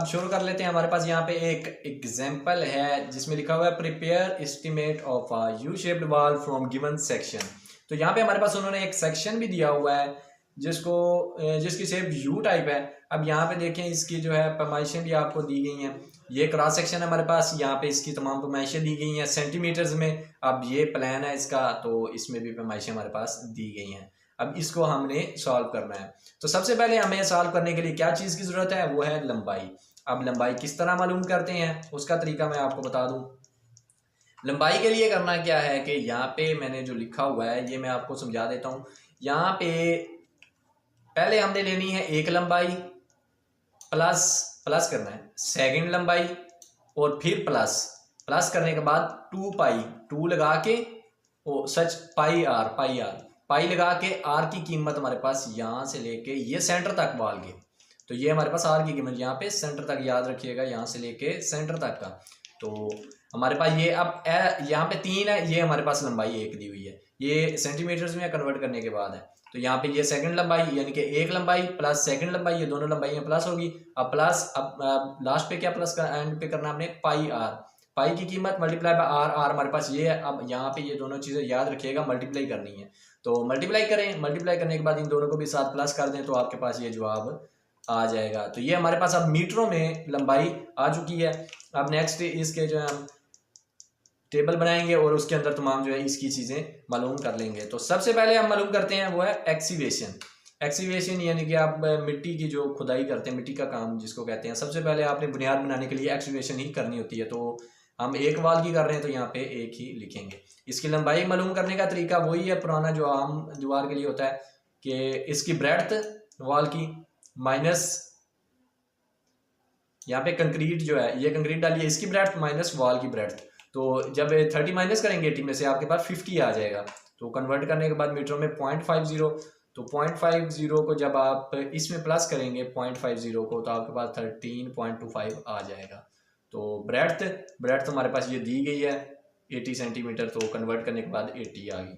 अब शुरू कर लेते हैं। हमारे पास यहाँ पे एक एग्जाम्पल है जिसमें लिखा हुआ है prepare estimate of a U shaped wall from given section. तो यहाँ पे हमारे पास उन्होंने एक सेक्शन भी दिया हुआ है जिसकी शेप यू टाइप है। अब यहाँ पे देखें इसकी जो है पैमाइशें भी आपको दी गई हैं। ये क्रॉस सेक्शन है हमारे पास, यहाँ पे इसकी तमाम पैमाइशें दी गई हैं सेंटीमीटर्स में। अब ये प्लान है इसका, तो इसमें भी पैमाइशें हमारे पास दी गई हैं। अब इसको हमने सॉल्व करना है। तो सबसे पहले हमें सॉल्व करने के लिए क्या चीज़ की ज़रूरत है, वो है लंबाई। अब लंबाई किस तरह मालूम करते हैं उसका तरीका मैं आपको बता दूं। लंबाई के लिए करना क्या है कि यहाँ पे मैंने जो लिखा हुआ है ये मैं आपको समझा देता हूँ। यहाँ पे पहले हमने लेनी है एक लंबाई, प्लस करना है सेकंड लंबाई, और फिर प्लस करने के बाद 2 पाई, 2 लगा के पाई लगा के आर की कीमत हमारे पास यहाँ से लेके ये सेंटर तक वाल के, तो ये हमारे पास आर की कीमत यहाँ पे सेंटर तक, याद रखिएगा यहाँ से लेके सेंटर तक का। तो हमारे पास ये अब यहाँ पे 3 है, ये हमारे पास लंबाई 1 दी हुई है, ये सेंटीमीटर्स में कन्वर्ट करने के बाद है। तो यहाँ पे ये सेकंड लंबाई यानी कि एक लंबाई प्लस सेकंड लंबाई, ये दोनों लंबाइयाँ प्लस होगी। अब प्लस अब लास्ट पे क्या प्लस का एंड पे करना हमने पाई आर, पाई की कीमत मल्टीप्लाई बाय आर, आर हमारे पास ये है। अब यहाँ पे ये दोनों चीज़ें याद रखिएगा, मल्टीप्लाई करनी है। तो मल्टीप्लाई करें, मल्टीप्लाई करने के बाद इन दोनों को भी साथ प्लस कर दें तो आपके पास ये जवाब आ जाएगा। तो ये हमारे पास अब मीटरों में लंबाई आ चुकी है। अब नेक्स्ट इसके जो है हम टेबल बनाएंगे और उसके अंदर तमाम जो है इसकी चीज़ें मालूम कर लेंगे। तो सबसे पहले हम मालूम करते हैं वो है एक्सीवेशन। एक्सीवेशन यानी कि आप मिट्टी की जो खुदाई करते हैं, मिट्टी का काम जिसको कहते हैं, सबसे पहले आपने बुनियाद बनाने के लिए एक्सीवेशन ही करनी होती है। तो हम एक वाल की कर रहे हैं तो यहाँ पे एक ही लिखेंगे। इसकी लंबाई मालूम करने का तरीका वही है पुराना जो आम दीवार के लिए होता है कि इसकी ब्रेड्थ वाल की माइनस यहाँ पे कंक्रीट जो है ये कंक्रीट डालिए, इसकी ब्रेड्थ माइनस वॉल की ब्रेड्थ। तो जब 30 माइनस करेंगे 80 में से आपके पास 50 आ जाएगा। तो कन्वर्ट करने के बाद मीटरों में 0.50, तो 0.50 को जब आप इसमें प्लस करेंगे 0.50 को तो आपके पास 13.25 आ जाएगा। तो ब्रेड्थ हमारे पास ये दी गई है 80 सेंटीमीटर, तो कन्वर्ट करने के बाद 80 आ गई,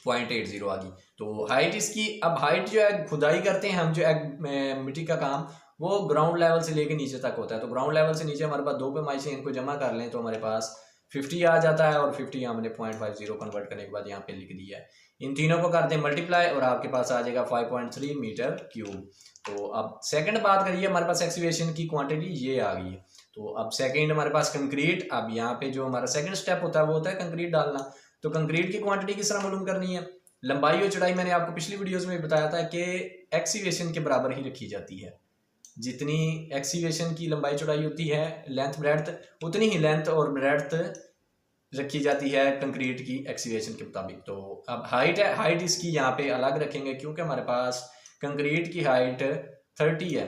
0.80 आ गई। तो हाइट इसकी, अब हाइट जो है खुदाई करते हैं हम जो है मिट्टी का काम वो ग्राउंड लेवल से लेके नीचे तक होता है। तो ग्राउंड लेवल से नीचे हमारे पास 2 पैमाइशें, इनको जमा कर लें तो हमारे पास 50 आ जाता है, और 50 हमने 0.50 कन्वर्ट करने के बाद यहाँ पे लिख दिया है। इन तीनों को कर दें मल्टीप्लाई और आपके पास आ जाएगा 5.3 मीटर क्यूब। तो अब सेकंड बात करिए, हमारे पास एक्सीवेशन की क्वांटिटी ये आ गई है। तो अब सेकंड हमारे पास कंक्रीट, अब यहाँ पे जो हमारा सेकंड स्टेप होता है वो होता है कंक्रीट डालना। तो कंक्रीट की क्वांटिटी किस तरह मालूम करनी है, लंबाई और चौड़ाई मैंने आपको पिछली वीडियोज में बताया था कि एक्सीवेशन के बराबर ही रखी जाती है। जितनी एक्सीवेशन की लंबाई चौड़ाई होती है लेंथ ब्रेड्थ, उतनी ही लेंथ और ब्रेड्थ रखी जाती है कंक्रीट की एक्सीवेशन के मुताबिक। तो अब हाइट है, हाइट इसकी यहाँ पे अलग रखेंगे क्योंकि हमारे पास कंक्रीट की हाइट 30 है,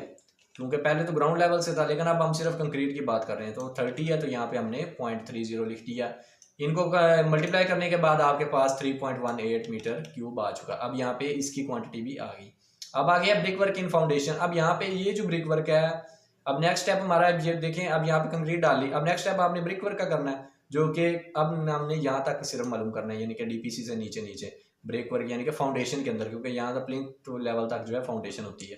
क्योंकि पहले तो ग्राउंड लेवल से था लेकिन अब हम सिर्फ कंक्रीट की बात कर रहे हैं। तो 30 है तो यहाँ पे हमने 0.30 लिख दिया। इनको मल्टीप्लाई करने के बाद आपके पास 3.18 मीटर क्यूब आ चुका। अब यहाँ पे इसकी क्वांटिटी भी आ गई। अब आ गया ब्रिक वर्क इन फाउंडेशन। अब यहाँ पे ये जो ब्रिक वर्क है, अब नेक्स्ट स्टेप हमारा ये देखें, अब यहाँ पे कंक्रीट डाल ली। अब नेक्स्ट स्टेप आपने ब्रिक वर्क का करना है, जो कि अब हमने यहाँ तक सिर्फ मालूम करना है, यानी कि डीपीसी से नीचे ब्रिक वर्क यानी कि फाउंडेशन के अंदर, क्योंकि यहाँ तक प्लिंथ लेवल तक जो है फाउंडेशन होती है।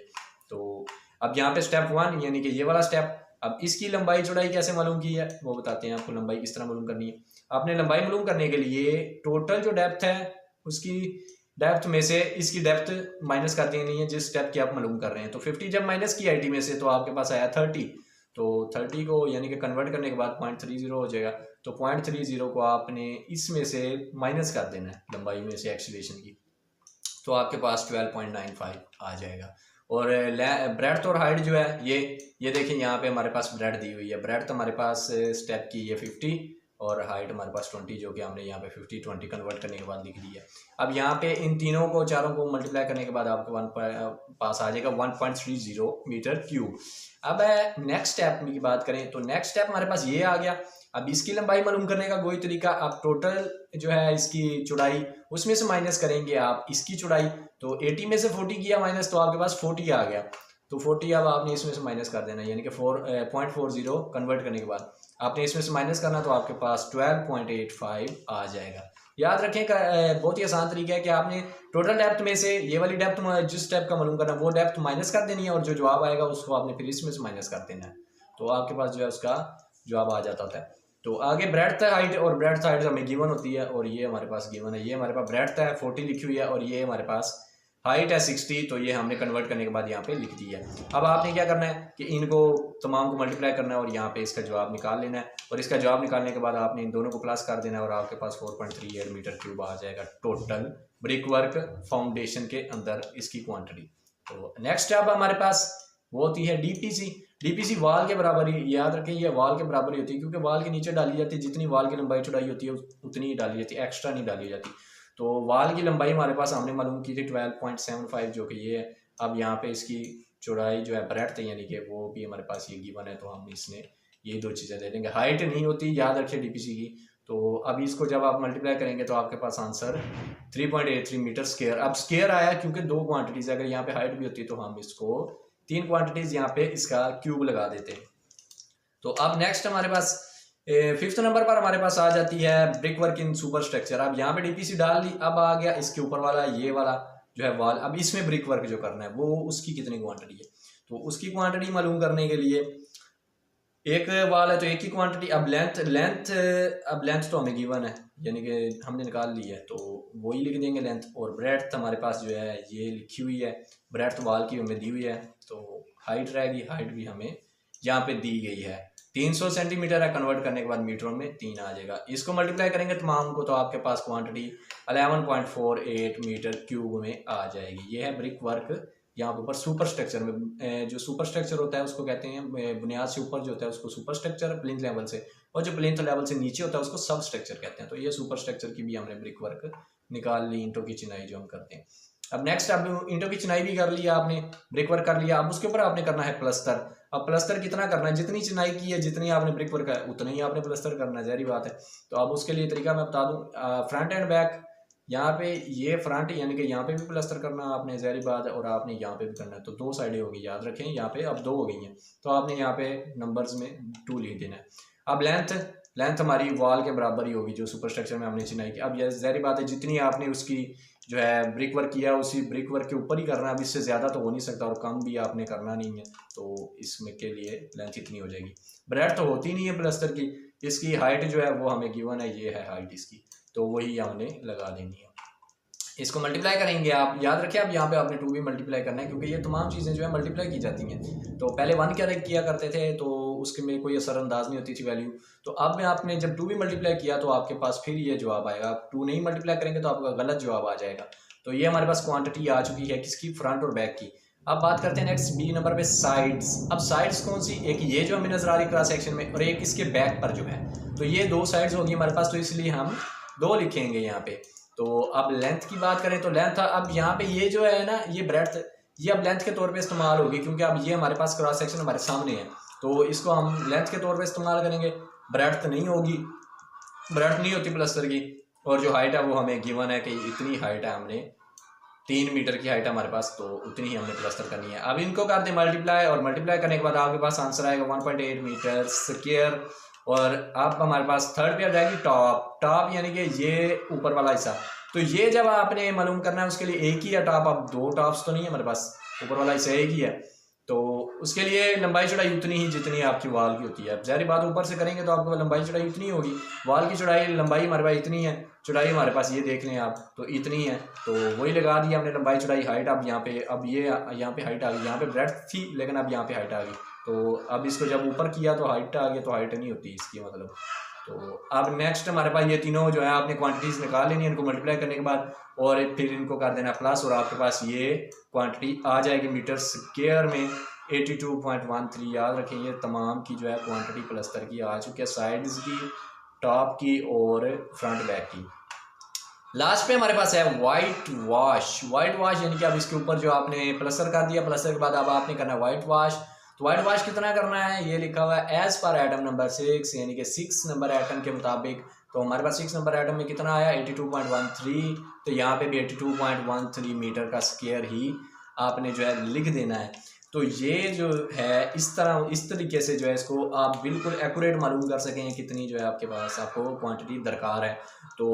तो अब यहाँ पे स्टेप 1 यानी कि ये वाला स्टेप। अब इसकी लंबाई चौड़ाई कैसे मालूम की है वो बताते हैं आपको। लंबाई किस तरह मालूम करनी है, आपने लंबाई मालूम करने के लिए टोटल जो डेप्थ है उसकी डेप्थ में से इसकी डेप्थ माइनस कर देनी है जिस स्टेप की आप मालूम कर रहे हैं। तो 50 जब माइनस की 80 में से तो आपके पास आया 30। तो 30 को यानी कि कन्वर्ट करने के बाद 0.30 हो जाएगा। तो 0.30 को आपने इसमें से माइनस कर देना है लंबाई में से एक्सीवेशन की, तो आपके पास 12.95 आ जाएगा। और ब्रेड्थ और हाइट जो है ये देखें, यहाँ पे हमारे पास ब्रेड्थ दी हुई है। ब्रेड्थ हमारे पास स्टेप की ये 50 और हाइट हमारे पास 20, जो कि हमने यहाँ पे 50-20 कन्वर्ट करने के बाद लिख दी है। अब यहाँ पे इन तीनों को चारों को मल्टीप्लाई करने के बाद आपके पास आ जाएगा 1.30 मीटर क्यूब। अब नेक्स्ट स्टेप की बात करें तो नेक्स्ट स्टेप हमारे पास ये आ गया। अब इसकी लंबाई मालूम करने का वही तरीका, आप टोटल जो है इसकी चौड़ाई उसमें से माइनस करेंगे आप इसकी चौड़ाई। तो 80 में से 40 किया माइनस, तो आपके पास 40 आ गया। तो 40 अब आपने इसमें से माइनस कर देना, यानी कि 0.40 कन्वर्ट करने के बाद आपने इसमें से माइनस करना, तो आपके पास 12.85 आ जाएगा। याद रखें बहुत ही आसान तरीका है कि आपने टोटल डेप्थ में से ये वाली डेप्थ जिस डेप्थ का मालूम करना वो डेप्थ माइनस कर देनी है, और जो जवाब आएगा उसको आपने फिर इसमें से माइनस कर देना है। तो आपके पास जो है उसका जवाब आ जाता है। तो आगे ब्रेड्थ हाइट, और ब्रेड्थ हाइट हमें गिवन होती है और ये हमारे पास गिवन है। ये हमारे पास ब्रेड्थ है 40 लिखी हुई है और ये हमारे पास हाइट है 60, तो ये हमने कन्वर्ट करने के बाद यहाँ पे लिख दी है। अब आपने क्या करना है कि इनको तमाम को मल्टीप्लाई करना है और यहाँ पे इसका जवाब निकाल लेना है, और इसका जवाब निकालने के बाद आपने इन दोनों को प्लस कर देना है और आपके पास 4.38 मीटर क्यूब आ जाएगा टोटल ब्रिक वर्क फाउंडेशन के अंदर इसकी क्वांटिटी। तो नेक्स्ट स्टेप हमारे पास वो होती है डीपीसी। डीपीसी वाल के बराबर ही, याद रखें ये वाल के बराबर ही होती है, क्योंकि वाल के नीचे डाली जाती है जितनी वाल की लंबाई चौड़ाई होती है उतनी ही डाली जाती है, एक्स्ट्रा नहीं डाली जाती। तो वाल की लंबाई हमारे पास हमने मालूम की थी 12.75 जो कि ये है। अब यहाँ पे इसकी चौड़ाई जो है ब्रेड्थ यानी कि वो भी हमारे पास ये गिवन है, तो हम इसमें ये दो चीज़ें दे देंगे। हाइट नहीं होती, याद रखिए डीपीसी की। तो अभी इसको जब आप मल्टीप्लाई करेंगे तो आपके पास आंसर 3.83 मीटर स्क्वायर। अब स्क्वायर आया क्योंकि दो क्वांटिटीज, अगर यहाँ पे हाइट भी होती तो हम इसको 3 क्वांटिटीज यहाँ पे इसका क्यूब लगा देते हैं। तो अब नेक्स्ट हमारे पास 5th नंबर पर हमारे पास आ जाती है brick work in super structure. अब यहाँ पे डीपीसी डाल दी, अब आ गया इसके ऊपर वाला ये वाला जो है वाल। अब इसमें ब्रिक वर्क जो करना है वो उसकी कितनी क्वांटिटी है, तो उसकी क्वांटिटी मालूम करने के लिए एक वाल है तो एक ही क्वांटिटी। अब लेंथ तो हमें गिवन है यानी कि हमने निकाल ली है, तो वही लिख देंगे लेंथ। और ब्रेड्थ हमारे पास जो है ये लिखी हुई है, ब्रेड्थ वाल की हमें दी हुई है। तो हाइट रहेगी, हाइट भी हमें यहाँ पे दी गई है 300 सेंटीमीटर है, कन्वर्ट करने के बाद मीटरों में 3 आ जाएगा। इसको मल्टीप्लाई करेंगे तमाम को तो आपके पास क्वांटिटी 11.48 मीटर क्यूब में आ जाएगी। ये है ब्रिक वर्क यहाँ पे ऊपर सुपर स्ट्रक्चर में। जो सुपर स्ट्रक्चर होता है उसको कहते हैं बुनियाद से ऊपर जो होता है उसको सुपर स्ट्रक्चर प्लिंथ लेवल से, और जो प्लिंथ लेवल से नीचे होता है उसको सब स्ट्रक्चर कहते हैं। तो ये सुपर स्ट्रक्चर की भी हमने ब्रिक वर्क निकाल ली, ईंटों की चिनाई जो हम करते हैं। अब नेक्स्ट, अब ईंटों की चिनाई भी कर लिया आपने, ब्रिक वर्क कर लिया। अब उसके ऊपर आपने करना है प्लस्तर। अब प्लस्तर कितना करना है, जितनी चिनाई की है जितनी आपने ब्रिक वर्क है उतना ही आपने प्लस्तर करना है, जहरी बात है। तो अब उसके लिए तरीका मैं बता दूं, फ्रंट एंड बैक। यहाँ पे ये फ्रंट यानी कि यहाँ पे भी प्लस्तर करना आपने, जहरी बात है, और आपने यहाँ पे भी करना है। तो 2 साइडें होगी, याद रखें। यहाँ पे अब 2 हो गई हैं, तो आपने यहाँ पे नंबर्स में 2 लिख देना है। अब लेंथ हमारी वॉल के बराबर ही होगी जो सुपर स्ट्रक्चर में हमने चिनाई की। अब ये जहरी बात है जितनी आपने उसकी जो है ब्रिक वर्क किया उसी ब्रिक वर्क के ऊपर ही करना है। अब इससे ज़्यादा तो हो नहीं सकता और कम भी आपने करना नहीं है, तो इसमें के लिए लेंथ इतनी हो जाएगी। ब्रेड तो होती नहीं है प्लस्तर की, इसकी हाइट जो है वो हमें गिवन है, ये है हाइट इसकी, तो वही हमने लगा देनी है। इसको मल्टीप्लाई करेंगे, आप याद रखें। अब यहाँ पे आपने 2 भी मल्टीप्लाई करना है, क्योंकि ये तमाम चीज़ें जो है मल्टीप्लाई की जाती हैं। तो पहले 1 क्या किया करते थे तो उसके में कोई असरअंदाज नहीं होती थी वैल्यू। तो अब में आपने जब 2 भी मल्टीप्लाई किया तो आपके पास फिर ये जवाब आएगा। आप 2 नहीं मल्टीप्लाई करेंगे तो आपका गलत जवाब आ जाएगा। तो ये हमारे पास क्वांटिटी आ चुकी है किसकी, फ्रंट और बैक की। अब बात करते हैं नेक्स्ट बी नंबर पे साइड्स। अब साइड्स कौन सी, एक ये जो हमें नजर आ रही क्रॉस सेक्शन में और एक इसके बैक पर जो है, तो ये 2 साइड्स होगी हमारे पास, तो इसलिए हम 2 लिखेंगे यहाँ पे। तो अब लेंथ की बात करें तो लेंथ, अब यहाँ पे ये जो है ना ये ब्रेड्थ, ये अब लेंथ के तौर पे इस्तेमाल होगी, क्योंकि अब ये हमारे पास क्रॉस सेक्शन हमारे सामने है, तो इसको हम लेंथ के तौर पे इस्तेमाल करेंगे। ब्रेड्थ नहीं होगी, ब्रेड्थ नहीं होती प्लस्तर की। और जो हाइट है वो हमें गिवन है कि इतनी हाइट है, हमने 3 मीटर की हाइट है हमारे पास, तो उतनी ही हमने प्लस्तर करनी है। अब इनको कर दें मल्टीप्लाई, और मल्टीप्लाई करने के बाद आपके पास आंसर आएगा 1.8 मीटर स्क्वायर। और अब हमारे पास थर्ड पे आ जाएगी टॉप यानी कि ये ऊपर वाला हिस्सा। तो ये जब आपने मालूम करना है उसके लिए एक ही है टॉप। अब 2 टॉप्स तो नहीं है हमारे पास, ऊपर वाला हिस्सा एक ही है, तो उसके लिए लंबाई चौड़ाई उतनी ही जितनी आपकी वाल की होती है। ज़ाहिर बात ऊपर से करेंगे तो आपको लंबाई चौड़ाई उतनी होगी। वाल की चौड़ाई लंबाई हमारे पास इतनी है, चौड़ाई हमारे पास ये देख लें आप, तो इतनी है, तो वही लगा दी हमने लंबाई चौड़ाई हाइट। अब यहाँ पे, अब ये यहाँ पे हाइट आ गई, यहाँ पे ब्रेड्थ थी लेकिन अब यहाँ पे हाइट आ गई। तो अब इसको जब ऊपर किया तो हाइट आ गया, तो हाइट नहीं होती इसकी मतलब। तो अब नेक्स्ट हमारे पास ये तीनों जो है आपने क्वांटिटीज निकाल लेनी है इनको मल्टीप्लाई करने के बाद, और फिर इनको कर देना प्लस, और आपके पास ये क्वांटिटी आ जाएगी मीटर स्क्वायर में 82.13। याद रखें ये तमाम की जो है क्वांटिटी प्लस्तर की आ चुकी है, साइड्स की, टॉप की और फ्रंट बैक की। लास्ट पे हमारे पास है वाइट वॉश। वाइट वॉश यानी कि अब इसके ऊपर जो आपने प्लस्तर कर दिया, प्लस्तर के बाद अब आपने करना है वाइट वॉश। तो वाइट वॉश कितना करना है, ये लिखा हुआ है एज पर एटम नंबर 6 यानी कि 6 नंबर एटम के मुताबिक। तो हमारे पास 6 नंबर एटम में कितना आया 82.13, तो यहाँ पे भी 82.13 मीटर का स्क्वायर ही आपने जो है लिख देना है। तो ये जो है इस तरीके से जो है इसको आप बिल्कुल एक्यूरेट मालूम कर सकें कितनी जो है आपके पास आपको क्वांटिटी दरकार है। तो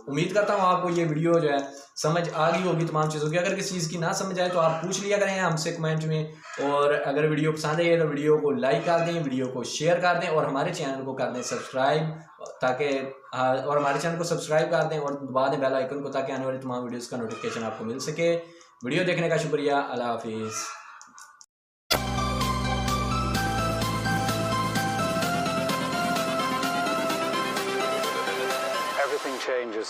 उम्मीद करता हूँ आपको ये वीडियो जो है समझ आ गई होगी तमाम चीज़ों की। अगर किसी चीज़ की ना समझ आए तो आप पूछ लिया करें हमसे कमेंट में, और अगर वीडियो पसंद आई तो वीडियो को लाइक कर दें, वीडियो को शेयर कर दें और हमारे चैनल को कर दें सब्सक्राइब, ताकि और हमारे चैनल को सब्सक्राइब कर दें और दबा दें बेल आइकन को, ताकि आने वाली तमाम वीडियोज़ का नोटिफिकेशन आपको मिल सके। वीडियो देखने का शुक्रिया। अल्लाह हाफिज़। Everything changes.